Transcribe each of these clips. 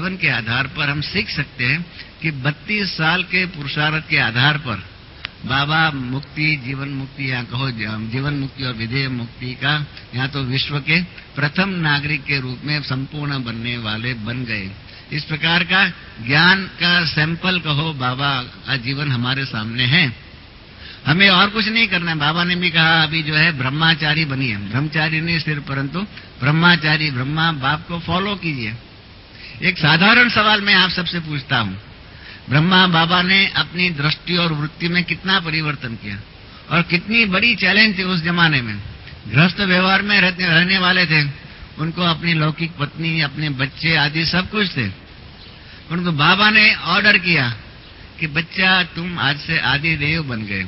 जीवन के आधार पर हम सीख सकते हैं कि 32 साल के पुरुषार्थ के आधार पर बाबा मुक्ति, जीवन मुक्ति या कहो जीवन मुक्ति और विधेय मुक्ति का यहाँ तो विश्व के प्रथम नागरिक के रूप में संपूर्ण बनने वाले बन गए। इस प्रकार का ज्ञान का सैंपल कहो बाबा का जीवन हमारे सामने है। हमें और कुछ नहीं करना है। बाबा ने भी कहा अभी जो है ब्रह्मचारी बनिए, ब्रह्मचारी नहीं सिर्फ परंतु ब्रह्मचारी, ब्रह्मा बाप को फॉलो कीजिए। एक साधारण सवाल मैं आप सबसे पूछता हूँ, ब्रह्मा बाबा ने अपनी दृष्टि और वृत्ति में कितना परिवर्तन किया और कितनी बड़ी चैलेंज थी उस जमाने में। गृहस्थ व्यवहार में रहने वाले थे, उनको अपनी लौकिक पत्नी, अपने बच्चे आदि सब कुछ थे, परंतु बाबा ने ऑर्डर किया कि बच्चा तुम आज से आदि देव बन गए,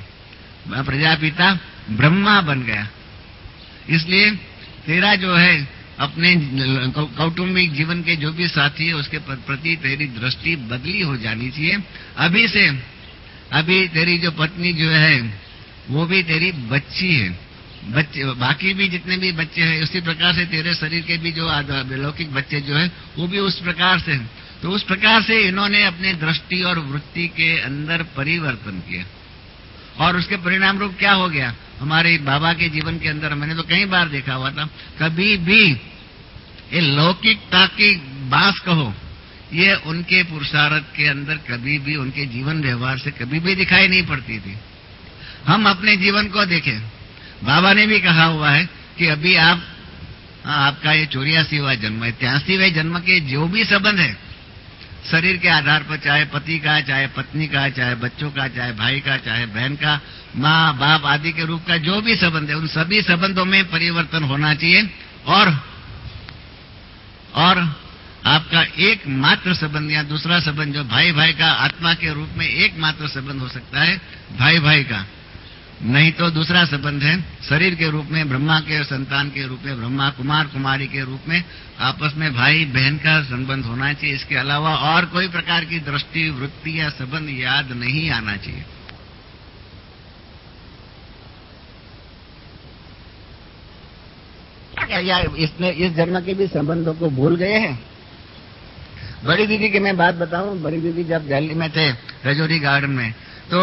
प्रजापिता ब्रह्मा बन गया, इसलिए तेरा जो है अपने कौटुंबिक जीवन के जो भी साथी है उसके प्रति तेरी दृष्टि बदली हो जानी चाहिए। अभी से अभी तेरी जो पत्नी जो है वो भी तेरी बच्ची है, बच्चे बाकी भी जितने भी बच्चे हैं उसी प्रकार से तेरे शरीर के भी जो लौकिक बच्चे जो है वो भी उस प्रकार से। तो उस प्रकार से इन्होंने अपने दृष्टि और वृत्ति के अंदर परिवर्तन किया और उसके परिणाम रूप क्या हो गया हमारे बाबा के जीवन के अंदर। मैंने तो कई बार देखा हुआ था, कभी भी ये लौकिकता की बात कहो ये उनके पुरुषार्थ के अंदर कभी भी उनके जीवन व्यवहार से कभी भी दिखाई नहीं पड़ती थी। हम अपने जीवन को देखें, बाबा ने भी कहा हुआ है कि अभी आपका ये 84वां जन्म है, 83वें जन्म के जो भी संबंध है शरीर के आधार पर, चाहे पति का, चाहे पत्नी का, चाहे बच्चों का, चाहे भाई का, चाहे बहन का, माँ बाप आदि के रूप का जो भी संबंध है उन सभी संबंधों में परिवर्तन होना चाहिए और आपका एकमात्र संबंध या दूसरा संबंध जो भाई भाई का आत्मा के रूप में एकमात्र संबंध हो सकता है भाई भाई का, नहीं तो दूसरा संबंध है शरीर के रूप में ब्रह्मा के संतान के रूप में, ब्रह्मा कुमार कुमारी के रूप में आपस में भाई बहन का संबंध होना चाहिए। इसके अलावा और कोई प्रकार की दृष्टि वृत्ति या संबंध याद नहीं आना चाहिए। या इसने इस जन्म के भी संबंधों को भूल गए हैं। बड़ी दीदी की मैं बात बताऊं, बड़ी दीदी जब दिल्ली में थे रजौरी गार्डन में, तो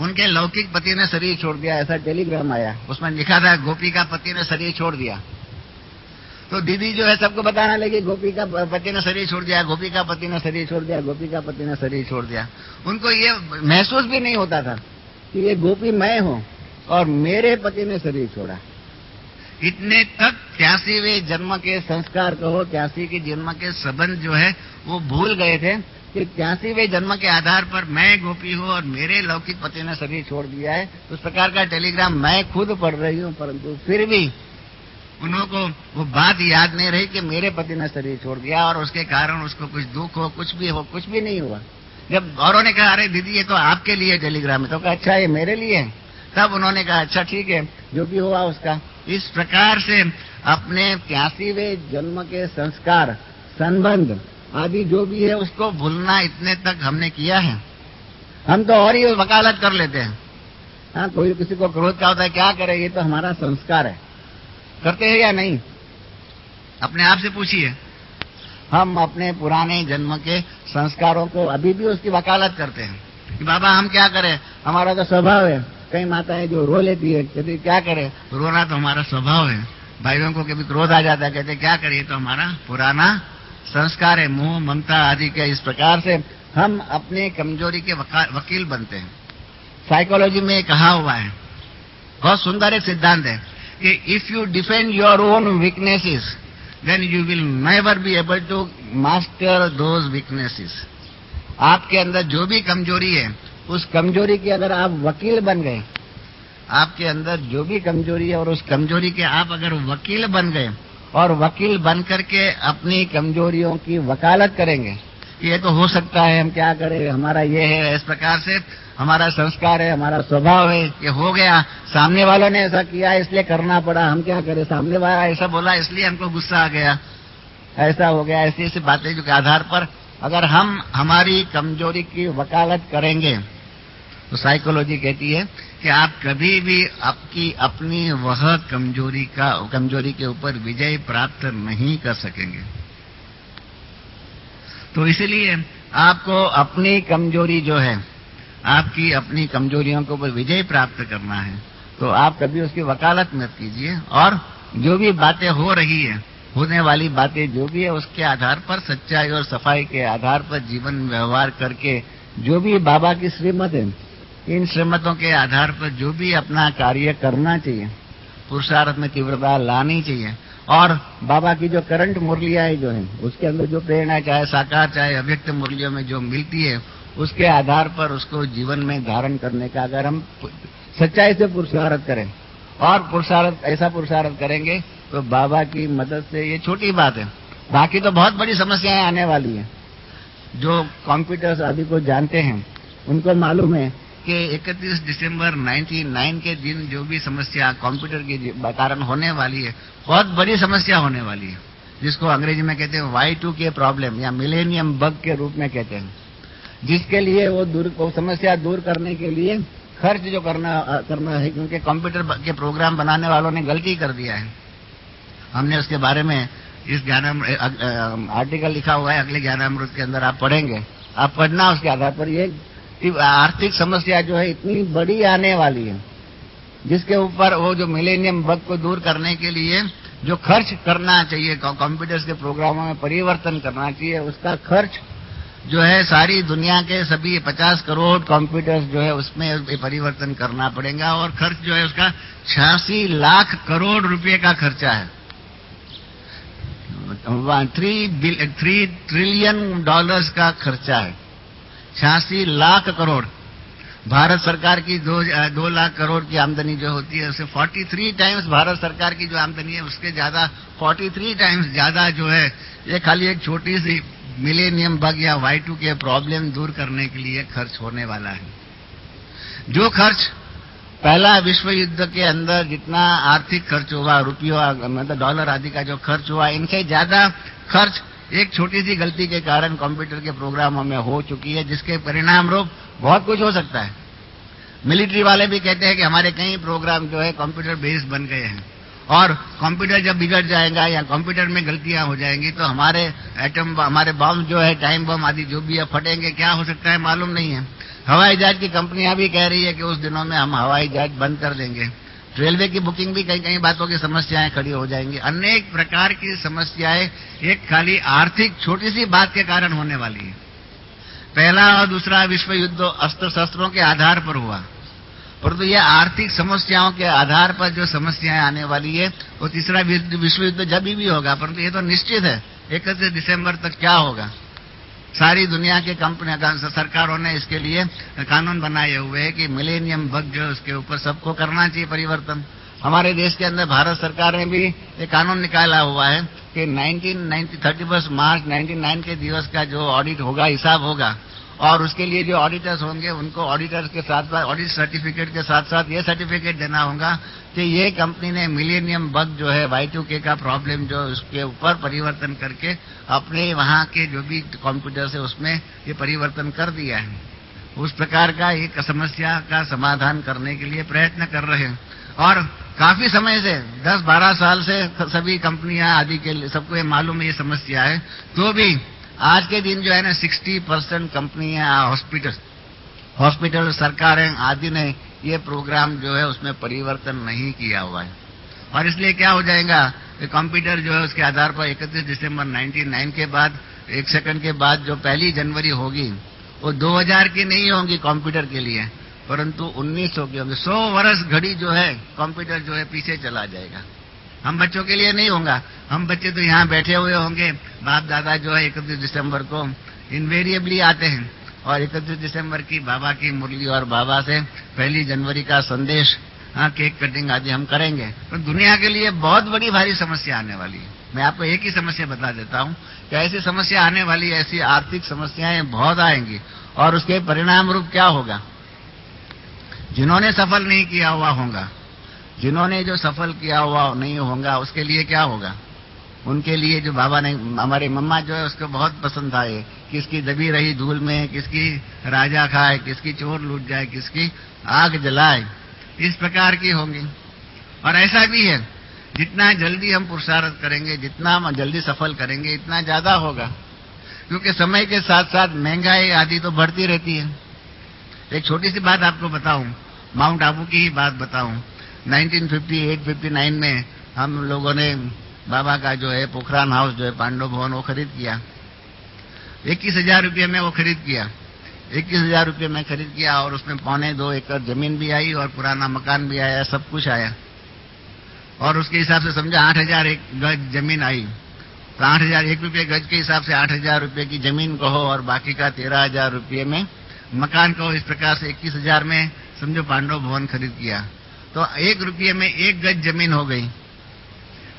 उनके लौकिक पति ने शरीर छोड़ दिया, ऐसा टेलीग्राम आया, उसमें लिखा था गोपी का पति ने शरीर छोड़ दिया। तो दीदी जो है सबको बताने लगी गोपी का पति ने शरीर छोड़ दिया, गोपी का पति ने शरीर छोड़ दिया, गोपी का पति ने शरीर छोड़ दिया। उनको ये महसूस भी नहीं होता था कि ये गोपी मैं हूँ और मेरे पति ने शरीर छोड़ा। इतने तक 83वें जन्म के संस्कार कहो, 83 के जन्म के संबंध जो है वो भूल गए थे कि 83वें जन्म के आधार पर मैं गोपी हूँ और मेरे लौकिक पति ने शरीर छोड़ दिया है। उस प्रकार का टेलीग्राम मैं खुद पढ़ रही हूँ, परंतु फिर भी उनको वो बात याद नहीं रही कि मेरे पति ने शरीर छोड़ दिया और उसके कारण उसको कुछ दुख हो, कुछ भी हो, कुछ भी नहीं हुआ। जब औरों ने कहा अरे दीदी ये तो आपके लिए टेलीग्राम है, तो कहा अच्छा ये मेरे लिए है। तब उन्होंने कहा अच्छा ठीक है जो भी हुआ उसका। इस प्रकार से अपने 83वें जन्म के संस्कार, संबंध आदि जो भी है उसको भूलना इतने तक हमने किया है। हम तो और ही वकालत कर लेते हैं। हाँ, कोई किसी को क्रोध का होता है, क्या करे ये तो हमारा संस्कार है, करते हैं या नहीं? अपने आप से पूछिए। हम अपने पुराने जन्म के संस्कारों को अभी भी उसकी वकालत करते हैं कि बाबा हम क्या करें, हमारा तो स्वभाव है। कई माताएं जो रो लेती है, कहती क्या करे, रोना तो हमारा स्वभाव है। भाइयों को कभी क्रोध आ जाता है, कहते क्या करिए, तो हमारा पुराना संस्कार है, मोह ममता आदि के। इस प्रकार से हम अपने कमजोरी के वकील बनते हैं। साइकोलॉजी में कहा हुआ है, बहुत सुंदर एक सिद्धांत है कि if you defend your own weaknesses then you will never be able to master those weaknesses. आपके अंदर जो भी कमजोरी है उस कमजोरी के अगर आप वकील बन गए, आपके अंदर जो भी कमजोरी है और उस कमजोरी के आप अगर वकील बन गए और वकील बन करके अपनी कमजोरियों की वकालत करेंगे, ये तो हो सकता है, हम क्या करें, हमारा ये है, इस प्रकार से हमारा संस्कार है, हमारा स्वभाव है, ये हो गया, सामने वालों ने ऐसा किया इसलिए करना पड़ा, हम क्या करें, सामने वाला ऐसा बोला इसलिए हमको गुस्सा आ गया, ऐसा हो गया, ऐसी ऐसी बातें जो के आधार पर अगर हम हमारी कमजोरी की वकालत करेंगे तो साइकोलॉजी कहती है कि आप कभी भी आपकी अपनी वह कमजोरी के ऊपर विजय प्राप्त नहीं कर सकेंगे। तो इसलिए आपको अपनी कमजोरी जो है, आपकी अपनी कमजोरियों को विजय प्राप्त करना है, तो आप कभी उसकी वकालत मत कीजिए। और जो भी बातें हो रही है, होने वाली बातें जो भी है, उसके आधार पर, सच्चाई और सफाई के आधार पर जीवन व्यवहार करके, जो भी बाबा की श्रीमत है, इन श्रीमतों के आधार पर जो भी अपना कार्य करना चाहिए, पुरुषार्थ में तीव्रता लानी चाहिए। और बाबा की जो करंट मुरलियाँ जो है, उसके अंदर जो प्रेरणा, चाहे साकार चाहे अव्यक्त मुरलियों में जो मिलती है, उसके आधार पर उसको जीवन में धारण करने का अगर हम सच्चाई से पुरुषार्थ करें और ऐसा पुरुषार्थ करेंगे, तो बाबा की मदद से, ये छोटी बात है, बाकी तो बहुत बड़ी समस्याएं आने वाली हैं। जो कंप्यूटर्स आदि को जानते हैं उनको मालूम है कि 31 दिसंबर 1999 के दिन जो भी समस्या कंप्यूटर के कारण होने वाली है, बहुत बड़ी समस्या होने वाली है, जिसको अंग्रेजी में कहते हैं Y2K प्रॉब्लम या मिलेनियम बग के रूप में कहते हैं, जिसके लिए वो समस्या दूर करने के लिए खर्च जो करना है, क्योंकि कंप्यूटर के प्रोग्राम बनाने वालों ने गलती कर दिया है। हमने उसके बारे में इस आर्टिकल लिखा हुआ है, अगले ज्ञानामृत के अंदर आप पढ़ेंगे, आप पढ़ना उसके आधार पर। ये आर्थिक समस्या जो है इतनी बड़ी आने वाली है, जिसके ऊपर वो जो मिलेनियम बग को दूर करने के लिए जो खर्च करना चाहिए, कंप्यूटर्स के प्रोग्रामों में परिवर्तन करना चाहिए, उसका खर्च जो है सारी दुनिया के सभी 50 करोड़ कंप्यूटर्स जो है उसमें परिवर्तन करना पड़ेगा। और खर्च जो है उसका 86 लाख करोड़ रुपए का खर्चा है, 3 ट्रिलियन डॉलर्स का खर्चा है, 86 लाख करोड़। भारत सरकार की 2 लाख करोड़ की आमदनी जो होती है, उससे 43 टाइम्स भारत सरकार की जो आमदनी है उसके ज्यादा, 43 टाइम्स ज्यादा जो है, ये खाली एक छोटी सी मिलेनियम बग या Y2K प्रॉब्लम दूर करने के लिए खर्च होने वाला है। जो खर्च पहला विश्व युद्ध के अंदर जितना आर्थिक खर्च हुआ, रुपयों मतलब डॉलर आदि का जो खर्च हुआ, इनसे ज्यादा खर्च एक छोटी सी गलती के कारण कंप्यूटर के प्रोग्रामों में हो चुकी है, जिसके परिणाम रूप बहुत कुछ हो सकता है। मिलिट्री वाले भी कहते हैं कि हमारे कई प्रोग्राम जो है कंप्यूटर बेस्ड बन गए हैं, और कंप्यूटर जब बिगड़ जाएगा या कंप्यूटर में गलतियां हो जाएंगी तो हमारे बम जो है, टाइम बम आदि जो भी है, फटेंगे। क्या हो सकता है मालूम नहीं है। हवाई जहाज की कंपनियां भी कह रही है कि उस दिनों में हम हवाई जहाज बंद कर देंगे। रेलवे की बुकिंग भी कई बातों की समस्याएं खड़ी हो जाएंगी। अनेक प्रकार की समस्याएं एक खाली आर्थिक छोटी सी बात के कारण होने वाली है। पहला और दूसरा विश्व युद्ध अस्त्र शस्त्रों के आधार पर हुआ, परंतु ये आर्थिक समस्याओं के आधार पर जो समस्याएं आने वाली है, वो तीसरा विश्व युद्ध जब भी होगा। परंतु ये तो निश्चित है 31 दिसंबर तक क्या होगा। सारी दुनिया के कंपनियां, सरकारों ने इसके लिए कानून बनाए हुए हैं कि मिलेनियम बग जो उसके ऊपर सबको करना चाहिए परिवर्तन। हमारे देश के अंदर भारत सरकार ने भी एक कानून निकाला हुआ है कि 31 मार्च 1999 के दिवस का जो ऑडिट होगा, हिसाब होगा, और उसके लिए जो ऑडिटर्स होंगे उनको ऑडिटर्स के साथ साथ ऑडिट सर्टिफिकेट के साथ साथ ये सर्टिफिकेट देना होगा कि ये कंपनी ने मिलेनियम बग जो है Y2K का प्रॉब्लम जो उसके ऊपर परिवर्तन करके अपने वहाँ के जो भी कंप्यूटर्स है उसमें ये परिवर्तन कर दिया है। उस प्रकार का एक समस्या का समाधान करने के लिए प्रयत्न कर रहे हैं। और काफी समय से 10-12 साल से सभी कंपनियां आदि के लिए सबको ये मालूम है ये समस्या है, तो भी आज के दिन जो है ना 60% कंपनियां, हॉस्पिटल, सरकारें आदि ने ये प्रोग्राम जो है उसमें परिवर्तन नहीं किया हुआ है। और इसलिए क्या हो जाएगा, कंप्यूटर जो है उसके आधार पर 31 दिसंबर 1999 के बाद 1 सेकंड के बाद जो 1 जनवरी होगी वो 2000 की नहीं होंगी कंप्यूटर के लिए, परंतु 1900 की होंगी। 100 वर्ष घड़ी जो है कंप्यूटर जो है पीछे चला जाएगा। हम बच्चों के लिए नहीं होगा, हम बच्चे तो यहाँ बैठे हुए होंगे, बाप दादा जो है 31 दिसंबर को इनवेरिएबली आते हैं और 31 दिसंबर की बाबा की मुरली और बाबा से 1 जनवरी का संदेश, केक कटिंग आदि हम करेंगे। तो दुनिया के लिए बहुत बड़ी भारी समस्या आने वाली है। मैं आपको एक ही समस्या बता देता हूँ कि ऐसी समस्या आने वाली, ऐसी आर्थिक समस्याएं बहुत आएंगी और उसके परिणाम रूप क्या होगा। जिन्होंने सफल नहीं किया हुआ होगा, जिन्होंने जो सफल किया हुआ नहीं होगा, उसके लिए क्या होगा। उनके लिए जो बाबा ने, हमारे मम्मा जो है उसको बहुत पसंद आए, किसकी दबी रही धूल में किसकी राजा खाए, किसकी चोर लूट जाए, किसकी आग जलाए, इस प्रकार की होंगी। और ऐसा भी है, जितना जल्दी हम पुरुषार्थ करेंगे, जितना जल्दी सफल करेंगे, इतना ज्यादा होगा। क्योंकि समय के साथ साथ महंगाई आदि तो बढ़ती रहती है। एक छोटी सी बात आपको बताऊं, माउंट आबू की ही बात बताऊं। 1958-59 में हम लोगों ने बाबा का जो है पोखरान हाउस जो है पांडव भवन वो खरीद किया। 21,000 रुपये में वो खरीद किया। 21,000 रुपये में खरीद किया और उसमें 1.25 एकड़ जमीन भी आई और पुराना मकान भी आया, सब कुछ आया। और उसके हिसाब से समझा 8,000 एक गज जमीन आई। तो 8,000 1 रुपये गज के हिसाब से 8,000 रुपये की जमीन कहो और बाकी का 13,000 रुपये में मकान कहो। इस प्रकार से 21,000 में समझो पांडव भवन खरीद किया। तो 1 रुपये में 1 गज जमीन हो गई।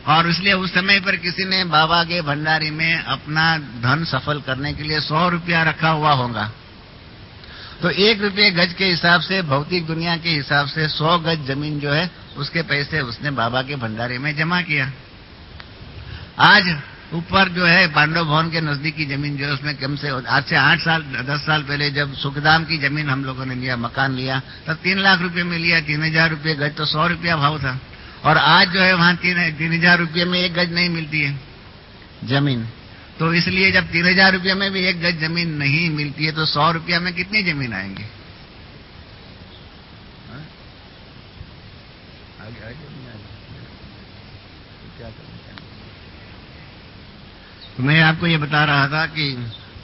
और इसलिए उस समय पर किसी ने बाबा के भंडारी में अपना धन सफल करने के लिए 100 रुपया रखा हुआ होगा। तो 1 रुपये गज के हिसाब से, भौतिक दुनिया के हिसाब से 100 गज जमीन जो है उसके पैसे उसने बाबा के भंडारे में जमा किया। आज ऊपर जो है पांडव भवन के नजदीक की जमीन जो है उसमें कम से आज से 8 साल 10 साल पहले जब सुखधाम की जमीन हम लोगों ने लिया, मकान लिया, तब 3 लाख रुपए में लिया। 3,000 रुपये गज, तो 100 रुपया भाव था। और आज जो है वहां 3,000 रुपये में 1 गज नहीं मिलती है जमीन। तो इसलिए जब 3,000 रुपये में भी 1 गज जमीन नहीं मिलती है तो 100 रुपया में कितनी जमीन आएंगी? तो मैं आपको ये बता रहा था कि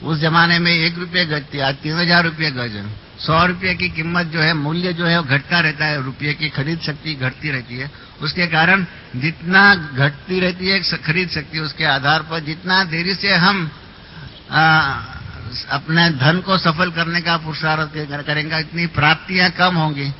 उस जमाने में 1 रुपये गज थी, आज 3,000 रुपये गज है। 100 रुपये की कीमत जो है, मूल्य जो है वो घटता रहता है। रुपये की खरीद शक्ति घटती रहती है। उसके कारण जितना घटती रहती है खरीद शक्ति, उसके आधार पर जितना देरी से हम अपने धन को सफल करने का पुरुषार्थ करेंगे, इतनी प्राप्तियां कम होंगी।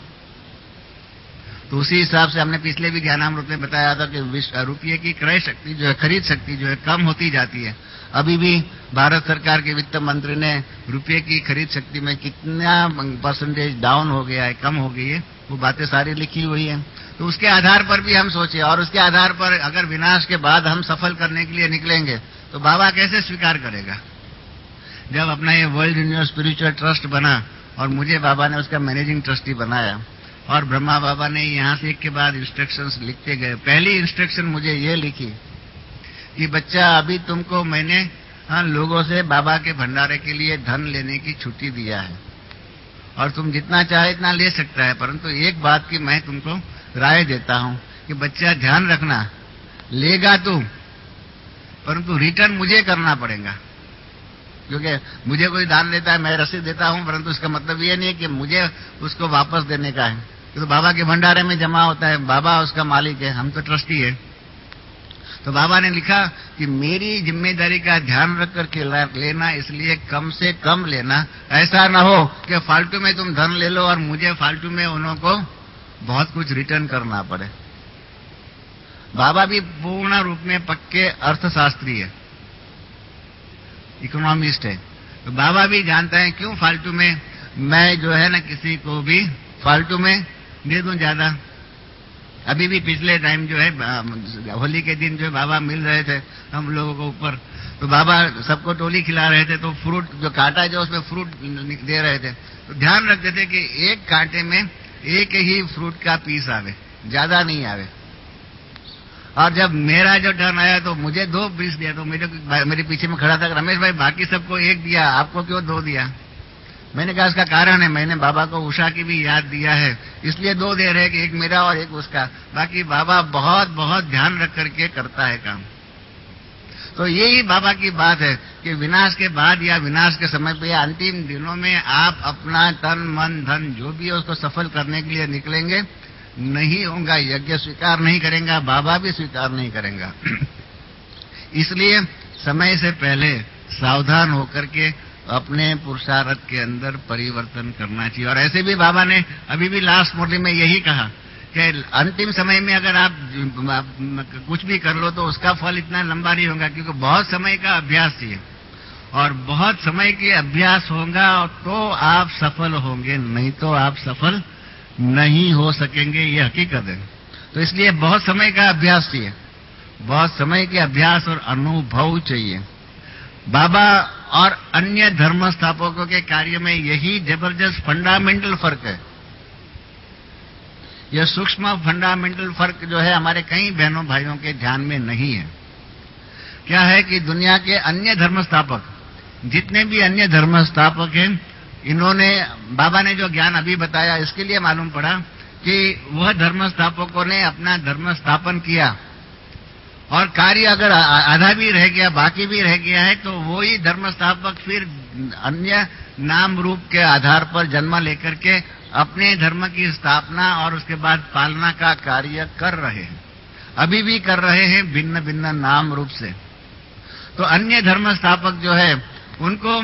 तो उसी हिसाब से हमने पिछले भी ज्ञानामृत में बताया था कि रुपये की क्रय शक्ति जो है, खरीद शक्ति जो है कम होती जाती है। अभी भी भारत सरकार के वित्त मंत्री ने रुपये की खरीद शक्ति में कितना परसेंटेज डाउन हो गया है, कम हो गई है, वो बातें सारी लिखी हुई है। तो उसके आधार पर भी हम सोचे, और उसके आधार पर अगर विनाश के बाद हम सफल करने के लिए निकलेंगे तो बाबा कैसे स्वीकार करेगा? जब अपना ये वर्ल्ड यूनिवर्सल स्पिरिचुअल ट्रस्ट बना और मुझे बाबा ने उसका मैनेजिंग ट्रस्टी बनाया और ब्रह्मा बाबा ने यहाँ से एक के बाद इंस्ट्रक्शंस लिखते गए। पहली इंस्ट्रक्शन मुझे ये लिखी कि बच्चा, अभी तुमको मैंने लोगों से बाबा के भंडारे के लिए धन लेने की छुट्टी दिया है और तुम जितना चाहे इतना ले सकता है, परंतु एक बात की मैं तुमको राय देता हूं कि बच्चा ध्यान रखना, लेगा तू परंतु रिटर्न मुझे करना पड़ेगा। क्योंकि मुझे कोई दान देता है, मैं रसीद देता हूं, परंतु इसका मतलब ये नहीं कि मुझे उसको वापस देने का है। तो बाबा के भंडारे में जमा होता है, बाबा उसका मालिक है, हम तो ट्रस्टी है। तो बाबा ने लिखा कि मेरी जिम्मेदारी का ध्यान रख करके लेना, इसलिए कम से कम लेना। ऐसा ना हो कि फालतू में तुम धन ले लो और मुझे फालतू में उन्हों को बहुत कुछ रिटर्न करना पड़े। बाबा भी पूर्ण रूप में पक्के अर्थशास्त्री है, इकोनॉमिस्ट है। तो बाबा भी जानता है क्यों फालतू में मैं जो है ना किसी को भी फालतू में दे दूं ज्यादा। अभी भी पिछले टाइम जो है होली के दिन जो बाबा मिल रहे थे हम लोगों को ऊपर, तो बाबा सबको टोली खिला रहे थे, तो फ्रूट जो कांटा जो उसमें फ्रूट दे रहे थे, तो ध्यान रखते थे कि एक कांटे में एक ही फ्रूट का पीस आवे, ज्यादा नहीं आवे। और जब मेरा जो टर्न आया तो मुझे 2 पीस दिया। तो मेरे पीछे में खड़ा था रमेश भाई, बाकी सबको 1 दिया, आपको क्यों 2 दिया? मैंने कहा इसका कारण है, मैंने बाबा को उषा की भी याद दिया है, इसलिए 2 दे रहे कि 1 मेरा और 1 उसका। बाकी बाबा बहुत बहुत ध्यान रख करके करता है काम। तो यही बाबा की बात है कि विनाश के बाद या विनाश के समय पे या अंतिम दिनों में आप अपना तन मन धन जो भी है उसको सफल करने के लिए निकलेंगे, नहीं होगा, यज्ञ स्वीकार नहीं करेगा, बाबा भी स्वीकार नहीं करेगा। इसलिए समय से पहले सावधान होकर के अपने पुरुषार्थ के अंदर परिवर्तन करना चाहिए। और ऐसे भी बाबा ने अभी भी लास्ट मुरली में यही कहा कि अंतिम समय में अगर आप कुछ भी कर लो तो उसका फल इतना लंबा नहीं होगा, क्योंकि बहुत समय का अभ्यास चाहिए और बहुत समय के अभ्यास होगा तो आप सफल होंगे, नहीं तो आप सफल नहीं हो सकेंगे, ये हकीकत है। तो इसलिए बहुत समय का अभ्यास चाहिए, बहुत समय के अभ्यास और अनुभव चाहिए। बाबा और अन्य धर्म स्थापकों के कार्य में यही जबरदस्त फंडामेंटल फर्क है। यह सूक्ष्म फंडामेंटल फर्क जो है हमारे कई बहनों भाइयों के ध्यान में नहीं है। क्या है कि दुनिया के अन्य धर्म स्थापक जितने भी अन्य धर्म स्थापक हैं, इन्होंने, बाबा ने जो ज्ञान अभी बताया, इसके लिए मालूम पड़ा कि वह धर्म स्थापकों ने अपना धर्म स्थापन किया और कार्य अगर आधा भी रह गया, बाकी भी रह गया है, तो वही धर्म स्थापक फिर अन्य नाम रूप के आधार पर जन्म लेकर के अपने धर्म की स्थापना और उसके बाद पालना का कार्य कर रहे हैं, अभी भी कर रहे हैं, भिन्न भिन्न नाम रूप से। तो अन्य धर्म स्थापक जो है, उनको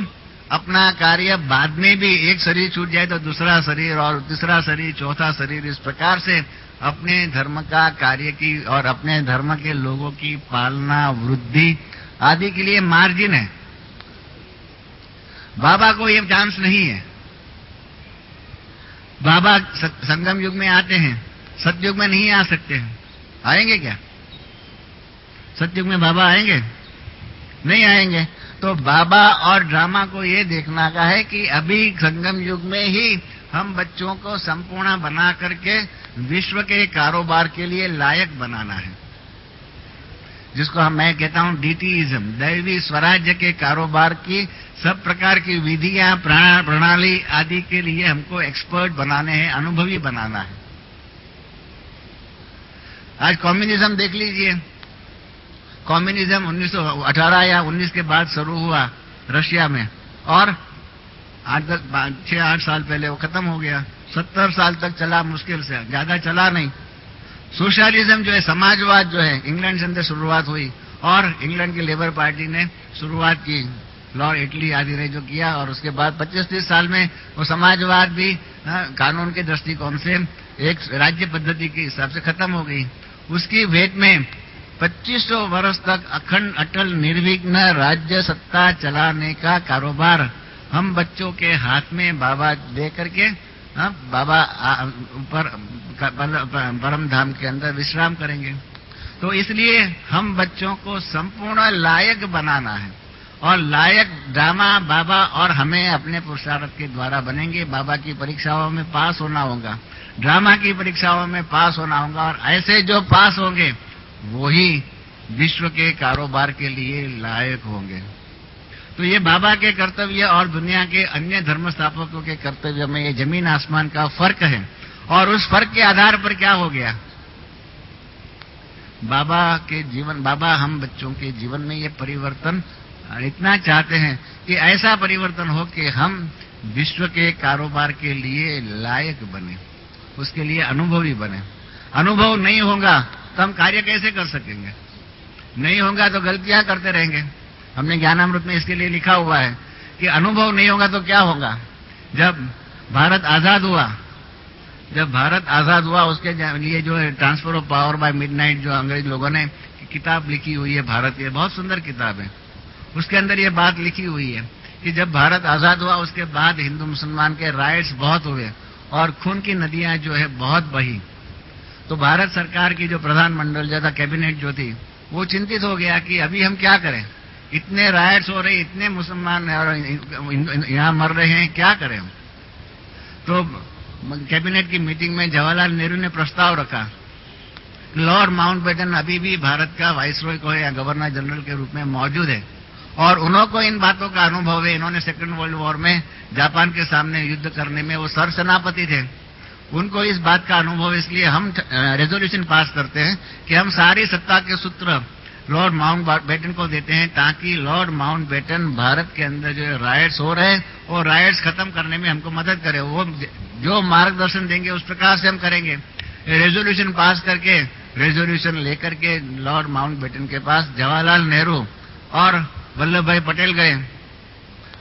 अपना कार्य बाद में भी, एक शरीर छूट जाए तो दूसरा शरीर और तीसरा शरीर, चौथा शरीर, इस प्रकार से अपने धर्म का कार्य की और अपने धर्म के लोगों की पालना, वृद्धि आदि के लिए मार्जिन है। बाबा को ये चांस नहीं है। बाबा संगम युग में आते हैं, सतयुग में नहीं आ सकते हैं। आएंगे क्या? सतयुग में बाबा आएंगे? नहीं आएंगे। तो बाबा और ड्रामा को ये देखना का है कि अभी संगम युग में ही हम बच्चों को संपूर्ण बना करके विश्व के कारोबार के लिए लायक बनाना है, जिसको मैं कहता हूं डीटीइज्म, दैवी स्वराज्य के कारोबार की सब प्रकार की विधियां, प्रणाली आदि के लिए हमको एक्सपर्ट बनाने हैं, अनुभवी बनाना है। आज कम्युनिज्म देख लीजिए। कम्युनिज्म 1918 या 19 के बाद शुरू हुआ रशिया में और 6-8 साल पहले वो खत्म हो गया। 70 साल तक चला, मुश्किल से, ज्यादा चला नहीं। सोशलिज्म जो है, समाजवाद जो है, इंग्लैंड से अंदर शुरुआत हुई और इंग्लैंड की लेबर पार्टी ने शुरुआत की, लॉर्ड इटली आदि ने जो किया, और उसके बाद 25-30 साल में वो समाजवाद भी कानून के दृष्टिकोण से एक राज्य पद्धति के हिसाब से खत्म हो गई। उसकी भेंट में 2500 वर्ष तक अखंड अटल निर्विघ्न राज्य सत्ता चलाने का कारोबार हम बच्चों के हाथ में बाबा दे करके बाबा ऊपर परम धाम के अंदर विश्राम करेंगे। तो इसलिए हम बच्चों को संपूर्ण लायक बनाना है, और लायक ड्रामा बाबा और हमें अपने पुरुषार्थ के द्वारा बनेंगे। बाबा की परीक्षाओं में पास होना होगा, ड्रामा की परीक्षाओं में पास होना होगा, और ऐसे जो पास होंगे वही विश्व के कारोबार के लिए लायक होंगे। तो ये बाबा के कर्तव्य और दुनिया के अन्य धर्म स्थापकों के कर्तव्य में ये जमीन आसमान का फर्क है। और उस फर्क के आधार पर क्या हो गया, बाबा हम बच्चों के जीवन में ये परिवर्तन इतना चाहते हैं कि ऐसा परिवर्तन हो कि हम विश्व के कारोबार के लिए लायक बने, उसके लिए अनुभवी बने। अनुभव नहीं होगा तो हम कार्य कैसे कर सकेंगे? नहीं होगा तो गलतियां करते रहेंगे। हमने ज्ञानामृत में इसके लिए लिखा हुआ है कि अनुभव नहीं होगा तो क्या होगा। जब भारत आजाद हुआ उसके लिए जो है transfer of power bye midnight, जो अंग्रेज लोगों ने किताब लिखी हुई है भारत, ये बहुत सुंदर किताब है। उसके अंदर ये बात लिखी हुई है कि जब भारत आजाद हुआ उसके बाद हिंदू मुसलमान के राइट्स बहुत हुए और खून की नदियां जो है बहुत बही। तो भारत सरकार की जो प्रधानमंडल जो था, कैबिनेट जो थी, वो चिंतित हो गया कि अभी हम क्या करें, इतने राइट्स हो रहे, इतने मुसलमान यहाँ मर रहे हैं, क्या करें हम। तो कैबिनेट की मीटिंग में जवाहरलाल नेहरू ने प्रस्ताव रखा, लॉर्ड माउंटबेटन अभी भी भारत का वाइसरॉय को या गवर्नर जनरल के रूप में मौजूद है और उन्हों को इन बातों का अनुभव है। इन्होंने सेकेंड वर्ल्ड वॉर में जापान के सामने युद्ध करने में वो सरसेनापति थे, उनको इस बात का अनुभव। इसलिए हम रेजोल्यूशन पास करते हैं कि हम सारी सत्ता के सूत्र लॉर्ड माउंटबेटन को देते हैं, ताकि लॉर्ड माउंटबेटन भारत के अंदर जो राइट्स हो रहे हैं वो राइट्स खत्म करने में हमको मदद करे। वो जो मार्गदर्शन देंगे उस प्रकार से हम करेंगे। रेजोल्यूशन पास करके, रेजोल्यूशन लेकर के लॉर्ड माउंटबेटन के पास जवाहरलाल नेहरू और वल्लभ भाई पटेल गए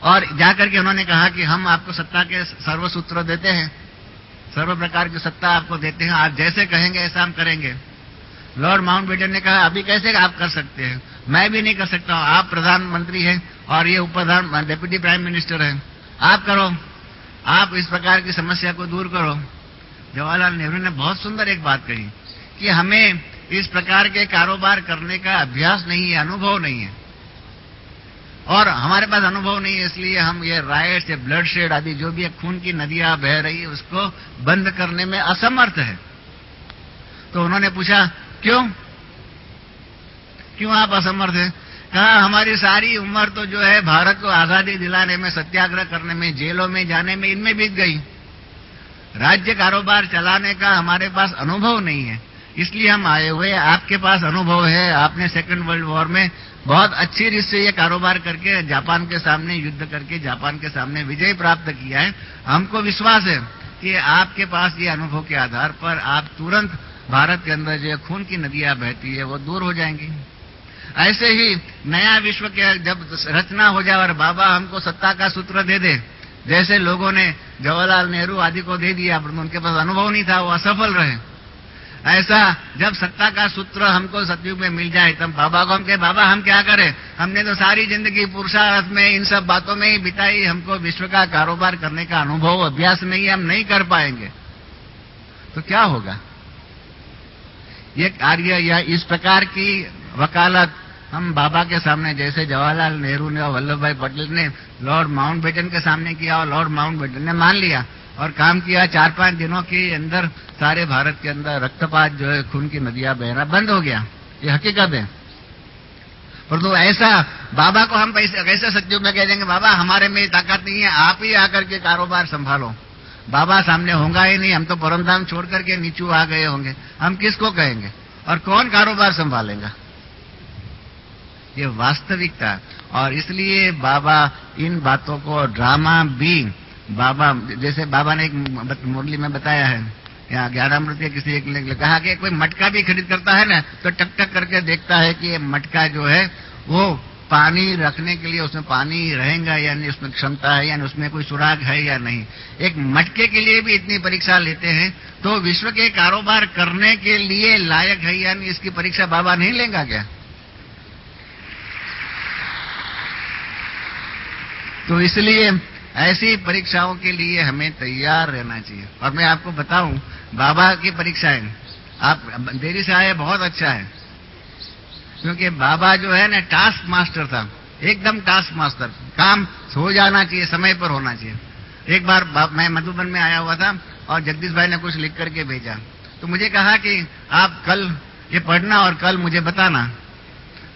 और जाकर के उन्होंने कहा कि हम आपको सत्ता के सर्वसूत्र देते हैं, सर्व प्रकार की सत्ता आपको देते हैं, आप जैसे कहेंगे ऐसा हम करेंगे। लॉर्ड माउंटबेटन ने कहा अभी कैसे आप कर सकते हैं, मैं भी नहीं कर सकता हूं, आप प्रधानमंत्री हैं और ये डेप्यूटी प्राइम मिनिस्टर हैं, आप करो, आप इस प्रकार की समस्या को दूर करो। जवाहरलाल नेहरू ने बहुत सुंदर एक बात कही कि हमें इस प्रकार के कारोबार करने का अभ्यास नहीं है, अनुभव नहीं है, और हमारे पास अनुभव नहीं है, इसलिए हम ये राइट्स, ये ब्लड शेड आदि जो भी खून की नदियां बह रही है उसको बंद करने में असमर्थ है। तो उन्होंने पूछा क्यों आप असमर्थ हैं? कहा हमारी सारी उम्र तो जो है भारत को आजादी दिलाने में, सत्याग्रह करने में, जेलों में जाने में, इनमें बीत गई। राज्य कारोबार चलाने का हमारे पास अनुभव नहीं है, इसलिए हम आए हुए। आपके पास अनुभव है, आपने सेकंड वर्ल्ड वॉर में बहुत अच्छी रीत से ये कारोबार करके जापान के सामने युद्ध करके जापान के सामने विजय प्राप्त किया है। हमको विश्वास है कि आपके पास ये अनुभव के आधार पर आप तुरंत भारत के अंदर जो खून की नदियां बहती है वो दूर हो जाएंगी। ऐसे ही नया विश्व के जब रचना हो जाए और बाबा हमको सत्ता का सूत्र दे दे, जैसे लोगों ने जवाहरलाल नेहरू आदि को दे दिया, पर उनके पास अनुभव नहीं था, वो असफल रहे। ऐसा जब सत्ता का सूत्र हमको सतयुग में मिल जाए तब बाबा को हम कहे, बाबा हम क्या करें, हमने तो सारी जिंदगी पुरुषार्थ में इन सब बातों में ही बिताई, हमको विश्व का कारोबार करने का अनुभव अभ्यास नहीं है, हम नहीं कर पाएंगे। तो क्या होगा? ये कार्य या इस प्रकार की वकालत हम बाबा के सामने, जैसे जवाहरलाल नेहरू ने और वल्लभ भाई पटेल ने लॉर्ड माउंटबेटन के सामने किया और लॉर्ड माउंटबेटन ने मान लिया और काम किया। 4-5 दिनों के अंदर सारे भारत के अंदर रक्तपात जो है, खून की नदियां बहना बंद हो गया। ये हकीकत है। परंतु ऐसा बाबा को हम कैसे सत्युग में कह देंगे, बाबा हमारे में ताकत नहीं है, आप ही आकर के कारोबार संभालो। बाबा सामने होगा ही नहीं, हम तो परमधाम छोड़ करके नीचू आ गए होंगे, हम किसको कहेंगे और कौन कारोबार संभालेगा? ये वास्तविकता। और इसलिए बाबा इन बातों को ड्रामा भी, बाबा जैसे बाबा ने एक मुरली में बताया है, या ज्ञानामृत के किसी एक ने कहा कि कोई मटका भी खरीद करता है ना, तो टक टक करके देखता है कि ये मटका जो है वो पानी रखने के लिए उसमें पानी रहेगा या नहीं, उसमें क्षमता है या नहीं, उसमें कोई सुराग है या नहीं। एक मटके के लिए भी इतनी परीक्षा लेते हैं, तो विश्व के कारोबार करने के लिए लायक है या नहीं, इसकी परीक्षा बाबा नहीं लेगा क्या? तो इसलिए ऐसी परीक्षाओं के लिए हमें तैयार रहना चाहिए। और मैं आपको बताऊं, बाबा की परीक्षाएं, आप देरी से आए बहुत अच्छा है, क्योंकि बाबा जो है ना टास्क मास्टर था, एकदम टास्क मास्टर। काम हो जाना चाहिए, समय पर होना चाहिए। एक बार मैं मधुबन में आया हुआ था और जगदीश भाई ने कुछ लिख करके भेजा, तो मुझे कहा कि आप कल ये पढ़ना और कल मुझे बताना।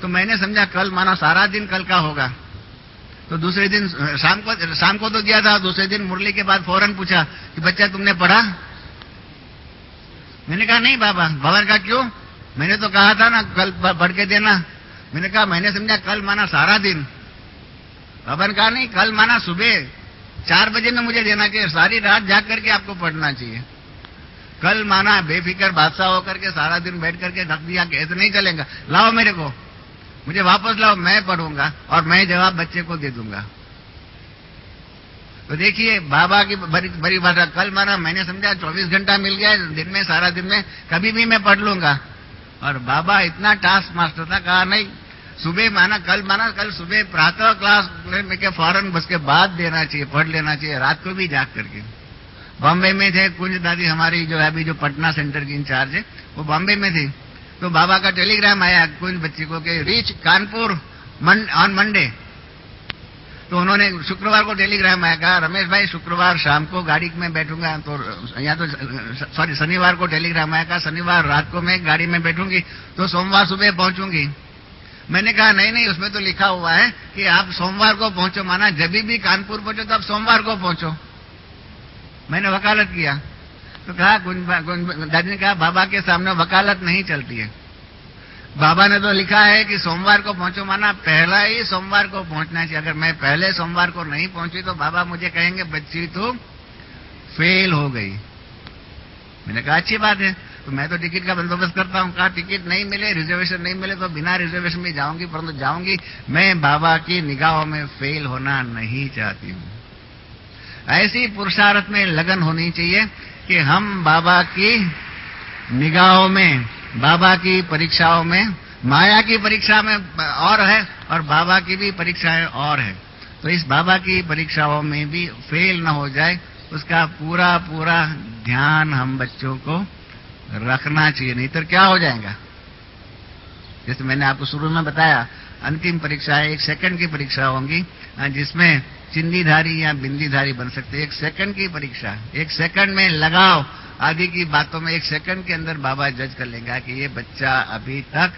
तो मैंने समझा कल माना सारा दिन कल का होगा। तो दूसरे दिन शाम को तो दिया था, दूसरे दिन मुरली के बाद फौरन पूछा कि बच्चा तुमने पढ़ा? मैंने कहा नहीं बाबा। बाबा ने कहा क्यों? मैंने तो कहा था ना कल पढ़ के देना। मैंने कहा मैंने समझा कल माना सारा दिन। बाबा ने कहा नहीं, कल माना सुबह 4 बजे में मुझे देना चाहिए, सारी रात जाग करके आपको पढ़ना चाहिए। कल माना बेफिक्र बादशाह होकर के सारा दिन बैठ करके ढक दिया कि ऐसे नहीं चलेगा, लाओ मेरे को, मुझे वापस लाओ, मैं पढ़ूंगा और मैं जवाब बच्चे को दे दूंगा। तो देखिए बाबा की बड़ी भाषा। कल माना मैंने समझा 24 घंटा मिल गया दिन में, सारा दिन में कभी भी मैं पढ़ लूंगा। और बाबा इतना टास्क मास्टर था, कहा नहीं सुबह माना कल सुबह प्रातः क्लास में के फौरन बस के बाद देना चाहिए, पढ़ लेना चाहिए, रात को भी जाग करके। बॉम्बे में थे कुंज दादी, हमारी जो है अभी जो पटना सेंटर की इंचार्ज है, वो बॉम्बे में थी। तो बाबा का टेलीग्राम आया कुछ बच्ची को कि रीच कानपुर ऑन मंडे। तो उन्होंने शुक्रवार को टेलीग्राम आया, कहा रमेश भाई शुक्रवार शाम को गाड़ी में बैठूंगा, तो या तो सॉरी शनिवार को टेलीग्राम आया, कहा शनिवार रात को मैं गाड़ी में बैठूंगी तो सोमवार सुबह पहुंचूंगी। मैंने कहा नहीं, उसमें तो लिखा हुआ है कि आप सोमवार को पहुंचो, माना जब भी कानपुर पहुंचो तो आप सोमवार को पहुंचो। मैंने वकालत किया तो कहा दादी ने कहा बाबा के सामने वकालत नहीं चलती है। बाबा ने तो लिखा है कि सोमवार को पहुंचो, माना पहला ही सोमवार को पहुंचना चाहिए। अगर मैं पहले सोमवार को नहीं पहुंची तो बाबा मुझे कहेंगे बच्ची तो फेल हो गई। मैंने कहा अच्छी बात है, तो मैं तो टिकट का बंदोबस्त करता हूँ। कहा टिकट नहीं मिले, रिजर्वेशन नहीं मिले तो बिना रिजर्वेशन में जाऊंगी, परंतु जाऊंगी। मैं बाबा की निगाहों में फेल होना नहीं चाहती हूँ। ऐसी पुरुषार्थ में लगन होनी चाहिए कि हम बाबा की निगाहों में, बाबा की परीक्षाओं में, माया की परीक्षा में और है और बाबा की भी परीक्षाएं और है। तो इस बाबा की परीक्षाओं में भी फेल न हो जाए, उसका पूरा पूरा ध्यान हम बच्चों को रखना चाहिए, नहीं तो क्या हो जाएगा। जैसे मैंने आपको शुरू में बताया, अंतिम परीक्षा 1 सेकंड की परीक्षा होंगी, जिसमें चिन्नीधारी या बिंदीधारी बन सकते। 1 सेकंड की परीक्षा, 1 सेकंड में लगाव आदि की बातों में 1 सेकंड के अंदर बाबा जज कर लेगा कि ये बच्चा अभी तक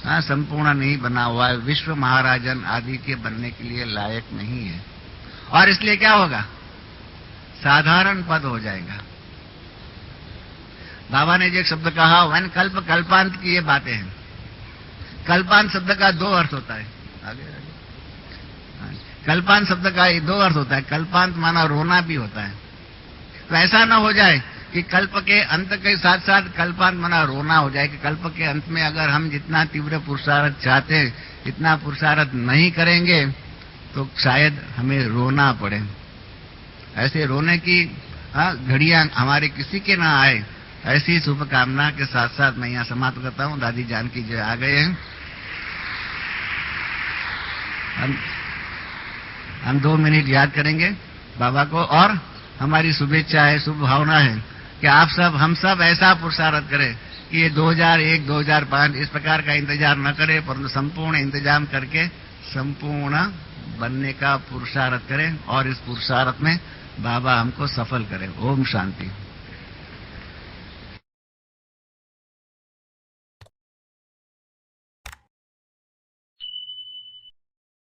संपूर्ण नहीं बना हुआ है, विश्व महाराजन आदि के बनने के लिए लायक नहीं है। और इसलिए क्या होगा? साधारण पद हो जाएगा। बाबा ने जो एक शब्द कहा, वन कल्प कल्पांत की ये बातें हैं। कल्पांत शब्द का दो अर्थ होता है। आगे कल्पांत शब्द का दो अर्थ होता है। कल्पांत माना रोना भी होता है। तो ऐसा ना हो जाए कि कल्प के अंत के साथ साथ कल्पांत माना रोना हो जाए, कि कल्प के अंत में अगर हम जितना तीव्र पुरुषार्थ चाहते हैं इतना पुरुषार्थ नहीं करेंगे तो शायद हमें रोना पड़े। ऐसे रोने की घड़ियां हमारे किसी के ना आए, ऐसी शुभकामना के साथ साथ मैं यहाँ समाप्त करता हूँ। दादी जानकी जी आ गए हैं। हम 2 मिनट याद करेंगे बाबा को, और हमारी शुभेच्छा है, शुभ भावना है कि आप सब, हम सब ऐसा पुरुषार्थ करें कि ये 2001, 2005 इस प्रकार का इंतजार न करें, परंतु संपूर्ण इंतजाम करके संपूर्ण बनने का पुरुषार्थ करें और इस पुरुषार्थ में बाबा हमको सफल करें। ओम शांति।